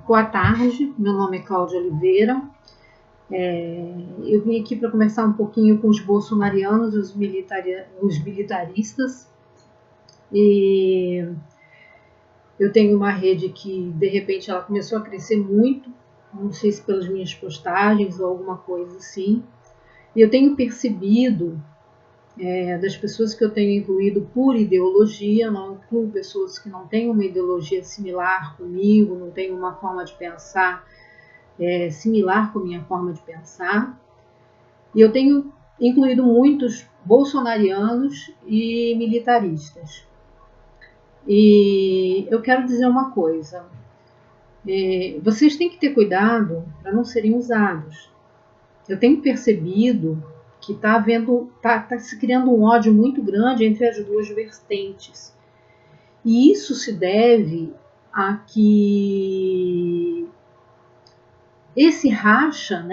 Boa tarde, meu nome é Cláudia Oliveira. Eu vim aqui para conversar um pouquinho com os bolsonarianos e os militaristas. E eu tenho uma rede que, de repente, ela começou a crescer muito, não sei se pelas minhas postagens ou alguma coisa assim. E eu tenho percebido, das pessoas que eu tenho incluído por ideologia, não incluo pessoas que não têm uma ideologia similar comigo, não têm uma forma de pensar similar com a minha forma de pensar. E eu tenho incluído muitos bolsonarianos e militaristas. E eu quero dizer uma coisa. Vocês têm que ter cuidado para não serem usados. Eu tenho percebido que está se criando um ódio muito grande entre as duas vertentes. E isso se deve a que esse racha,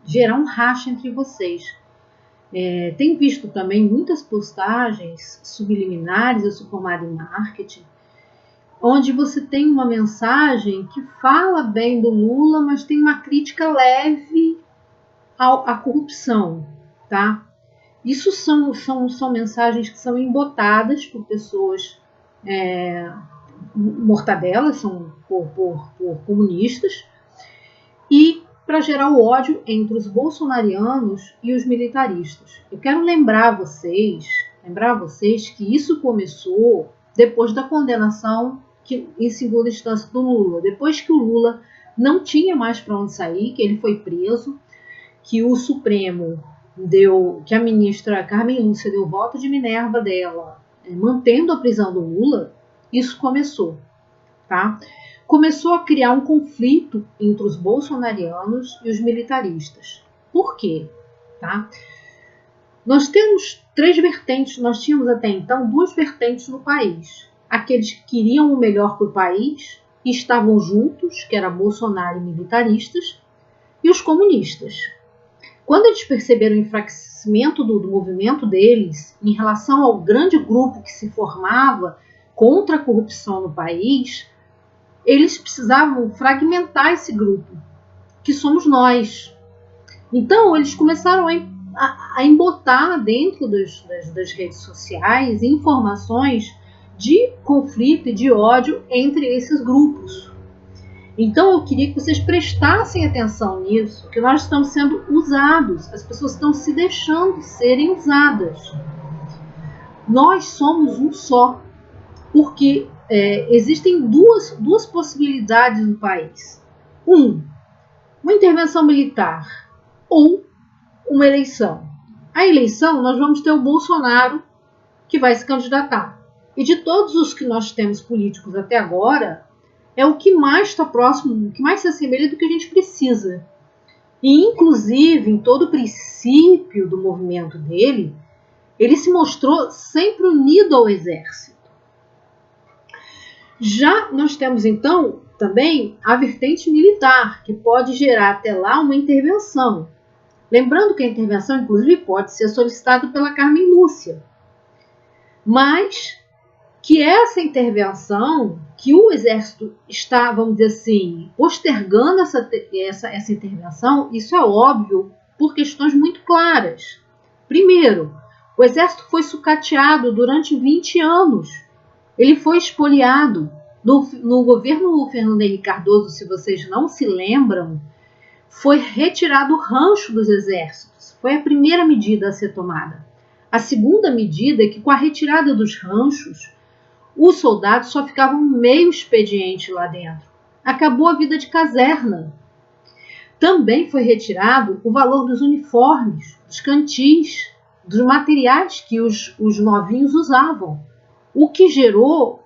gerar um racha entre vocês. Tenho visto também muitas postagens subliminares, eu sou formada em marketing, onde você tem uma mensagem que fala bem do Lula, mas tem uma crítica leve à corrupção, tá? Isso são mensagens que são embotadas por pessoas mortadelas, são por comunistas, e para gerar o ódio entre os bolsonarianos e os militaristas. Eu quero lembrar vocês que isso começou depois da condenação em segunda instância do Lula, depois que o Lula não tinha mais para onde sair, que ele foi preso, que o Supremo que a ministra Carmen Lúcia deu voto de Minerva dela, mantendo a prisão do Lula. Isso começou, tá? Começou a criar um conflito entre os bolsonarianos e os militaristas. Por quê? Tá? Nós temos três vertentes, nós tínhamos até então duas vertentes no país. Aqueles que queriam o melhor para o país e estavam juntos, que era Bolsonaro e militaristas, e os comunistas. Quando eles perceberam o enfraquecimento do movimento deles em relação ao grande grupo que se formava contra a corrupção no país, eles precisavam fragmentar esse grupo, que somos nós. Então, eles começaram a embotar dentro das redes sociais informações de conflito e de ódio entre esses grupos. Então, eu queria que vocês prestassem atenção nisso, que nós estamos sendo usados, as pessoas estão se deixando serem usadas. Nós somos um só, porque existem duas possibilidades no país. Uma intervenção militar ou uma eleição. A eleição, nós vamos ter o Bolsonaro que vai se candidatar. E de todos os que nós temos políticos até agora, é o que mais está próximo, o que mais se assemelha do que a gente precisa. E, inclusive, em todo o princípio do movimento dele, ele se mostrou sempre unido ao exército. Já nós temos, então, também a vertente militar, que pode gerar até lá uma intervenção. Lembrando que a intervenção, inclusive, pode ser solicitada pela Carmen Lúcia. Mas que essa intervenção, que o Exército está, vamos dizer assim, postergando essa intervenção, isso é óbvio por questões muito claras. Primeiro, o Exército foi sucateado durante 20 anos. Ele foi expoliado. No governo Fernando Henrique Cardoso, se vocês não se lembram, foi retirado o rancho dos exércitos. Foi a primeira medida a ser tomada. A segunda medida é que, com a retirada dos ranchos, os soldados só ficavam meio expediente lá dentro. Acabou a vida de caserna. Também foi retirado o valor dos uniformes, dos cantis, dos materiais que os novinhos usavam. O que gerou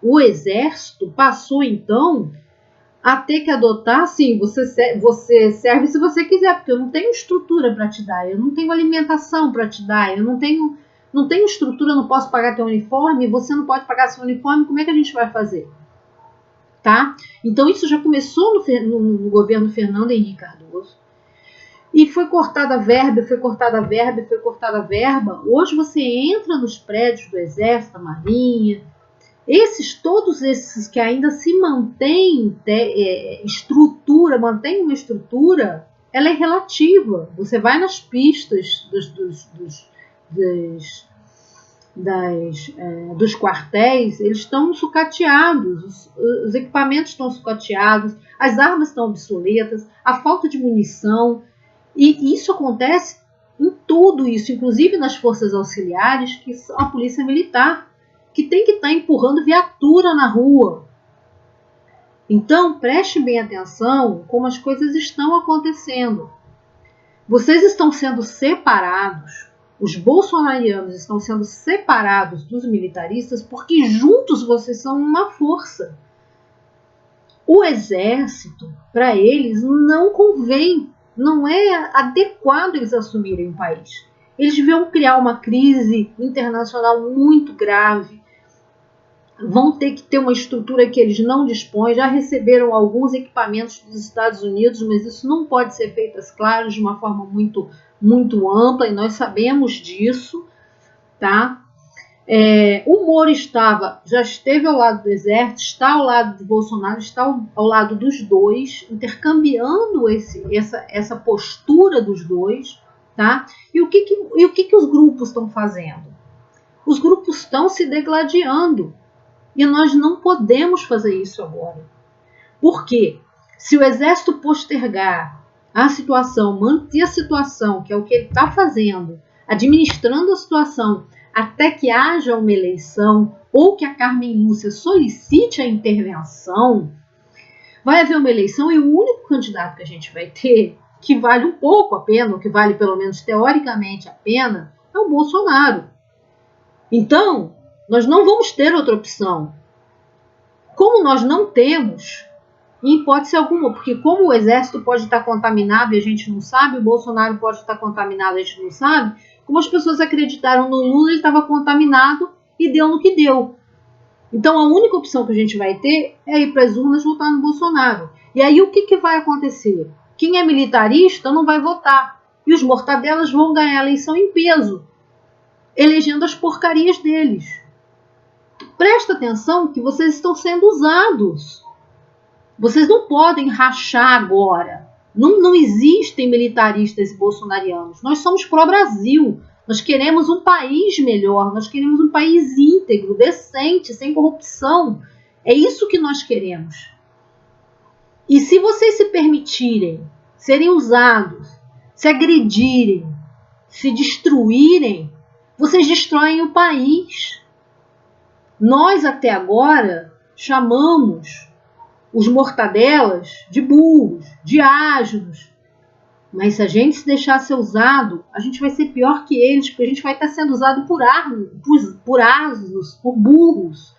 o exército passou então a ter que adotar assim, você serve se você quiser, porque eu não tenho estrutura para te dar, eu não tenho alimentação para te dar, eu não tenho estrutura, eu não posso pagar teu uniforme, você não pode pagar seu uniforme, como é que a gente vai fazer? Tá? Então isso já começou no governo Fernando Henrique Cardoso. E foi cortada a verba, foi cortada a verba, foi cortada a verba. Hoje você entra nos prédios do Exército, da Marinha, Todos esses que ainda se mantêm mantém uma estrutura, ela é relativa. Você vai nas pistas dos quartéis, eles estão sucateados, os equipamentos estão sucateados, as armas estão obsoletas, a falta de munição, e isso acontece em tudo isso, inclusive nas forças auxiliares, que são a polícia militar, que tem que estar empurrando viatura na rua. Então, preste bem atenção como as coisas estão acontecendo. Vocês estão sendo separados, os bolsonarianos estão sendo separados dos militaristas porque juntos vocês são uma força. O exército, para eles, não convém, não é adequado eles assumirem o país. Eles deviam criar uma crise internacional muito grave, vão ter que ter uma estrutura que eles não dispõem, já receberam alguns equipamentos dos Estados Unidos, mas isso não pode ser feito, claro, de uma forma muito, muito ampla, e nós sabemos disso, tá? O Moro já esteve ao lado do exército, está ao lado do Bolsonaro, está ao lado dos dois, intercambiando essa postura dos dois, tá? E o que os grupos estão fazendo? Os grupos estão se degladiando. E nós não podemos fazer isso agora. Por quê? Se o exército postergar a situação, manter a situação, que é o que ele está fazendo, administrando a situação, até que haja uma eleição, ou que a Carmen Lúcia solicite a intervenção, vai haver uma eleição e o único candidato que a gente vai ter, que vale um pouco a pena, ou que vale pelo menos teoricamente a pena, é o Bolsonaro. Então, nós não vamos ter outra opção. Como nós não temos, em hipótese alguma, porque como o exército pode estar contaminado e a gente não sabe, o Bolsonaro pode estar contaminado e a gente não sabe, como as pessoas acreditaram no Lula, ele estava contaminado e deu no que deu. Então a única opção que a gente vai ter é ir para as urnas votar no Bolsonaro. E aí o que vai acontecer? Quem é militarista não vai votar. E os mortadelas vão ganhar a eleição em peso, elegendo as porcarias deles. Presta atenção que vocês estão sendo usados. Vocês não podem rachar agora. Não existem militaristas e bolsonarianos. Nós somos pró-Brasil. Nós queremos um país melhor. Nós queremos um país íntegro, decente, sem corrupção. É isso que nós queremos. E se vocês se permitirem serem usados, se agredirem, se destruírem, vocês destroem o país. Nós, até agora, chamamos os mortadelas de burros, de ágidos. Mas se a gente se deixar ser usado, a gente vai ser pior que eles, porque a gente vai estar sendo usado por asnos, por burros.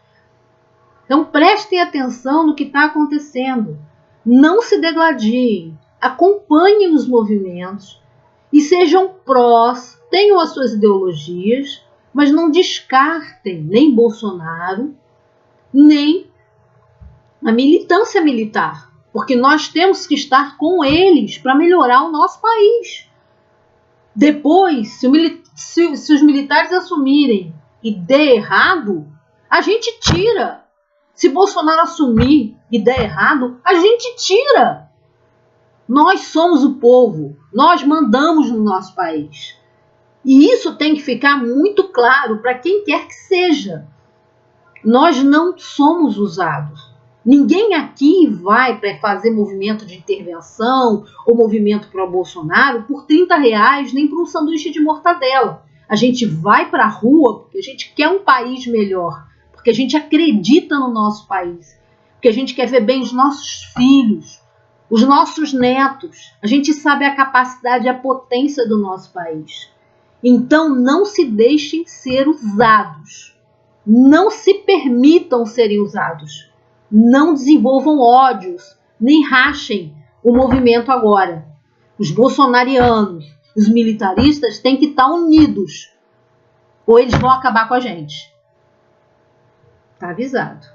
Então prestem atenção no que está acontecendo. Não se degladiem, acompanhem os movimentos e sejam prós, tenham as suas ideologias, mas não descartem nem Bolsonaro, nem a militância militar, porque nós temos que estar com eles para melhorar o nosso país. Depois, se os militares assumirem e der errado, a gente tira. Se Bolsonaro assumir e der errado, a gente tira. Nós somos o povo, nós mandamos no nosso país. E isso tem que ficar muito claro para quem quer que seja. Nós não somos usados. Ninguém aqui vai para fazer movimento de intervenção ou movimento pró-Bolsonaro por R$30, nem por um sanduíche de mortadela. A gente vai para a rua porque a gente quer um país melhor, porque a gente acredita no nosso país, porque a gente quer ver bem os nossos filhos, os nossos netos. A gente sabe a capacidade e a potência do nosso país. Então não se deixem ser usados. Não se permitam serem usados. Não desenvolvam ódios, nem rachem o movimento agora. Os bolsonarianos, os militaristas têm que estar unidos, ou eles vão acabar com a gente. Tá avisado.